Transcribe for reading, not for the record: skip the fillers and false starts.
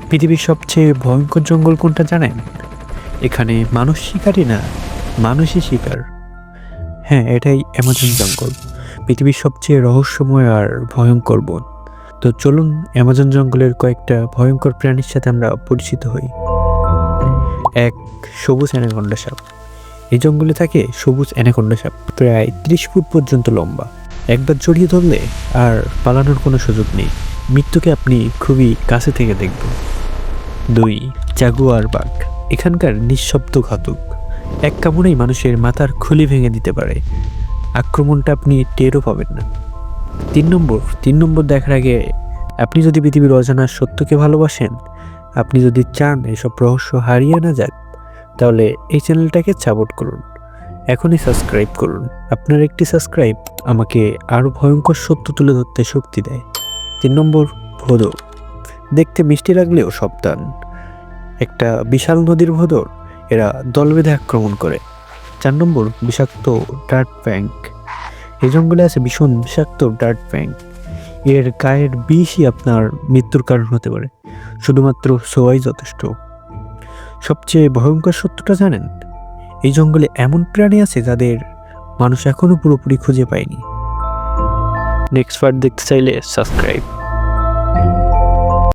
পৃথিবীর সবচেয়ে ভয়ঙ্কর জঙ্গল কোনটা জানেন? এখানে মানুষ শিকারী না, মানুষই শিকার। হ্যাঁ, এটাই অ্যামাজন জঙ্গল, পৃথিবীর সবচেয়ে রহস্যময় আর ভয়ঙ্কর বন। তো চলুন অ্যামাজন জঙ্গলের কয়েকটা ভয়ঙ্কর প্রাণীর সাথে আমরা পরিচিত হই। এক, সবুজ অ্যানাকোন্ডা সাপ। এই জঙ্গলে থাকে সবুজ অ্যানাকোন্ডা সাপ, প্রায় 30 ফুট পর্যন্ত লম্বা। একবার জড়িয়ে ধরলে আর পালানোর কোনো সুযোগ নেই, মৃত্যুকে আপনি খুবই কাছে থেকে দেখবেন। 2, জাগুয়ার বাঘ। এখানকার নিঃশব্দ ঘাতক, এক কামড়েই মানুষের মাথার খুলি ভেঙে দিতে পারে, আক্রমণটা আপনি টেরও পাবেন না। 3 নম্বর দেখার আগে আপনি যদি পৃথিবীর অজানা সত্যকে ভালোবাসেন, আপনি যদি চান এসব রহস্য হারিয়ে না যাক, তাহলে এই চ্যানেলটাকে সাপোর্ট করুন, এখনই সাবস্ক্রাইব করুন। আপনার একটি সাবস্ক্রাইব আমাকে আরও ভয়ঙ্কর সত্য তুলে ধরতে শক্তি দেয়। 3 নম্বর, ভোঁদড়। দেখতে মিষ্টি লাগলেও সাবধান, একটা বিশাল নদীর ভোঁদড়, এরা দল বেঁধে আক্রমণ করে। 4 নম্বর, বিষাক্ত ডার্ট প্যাঙ্ক। এই জঙ্গলে আছে ভীষণ বিষাক্ত ডার্ট প্যাঙ্ক, এর গায়ের বিষই আপনার মৃত্যুর কারণ হতে পারে, শুধুমাত্র সোয়াই যথেষ্ট। সবচেয়ে ভয়ঙ্কর সত্যটা জানেন? এই জঙ্গলে এমন প্রাণী আছে যাদের মানুষ এখনো পুরোপুরি খুঁজে পায়নি। নেক্সট পার্ট দেখতে চাইলে সাবস্ক্রাইব।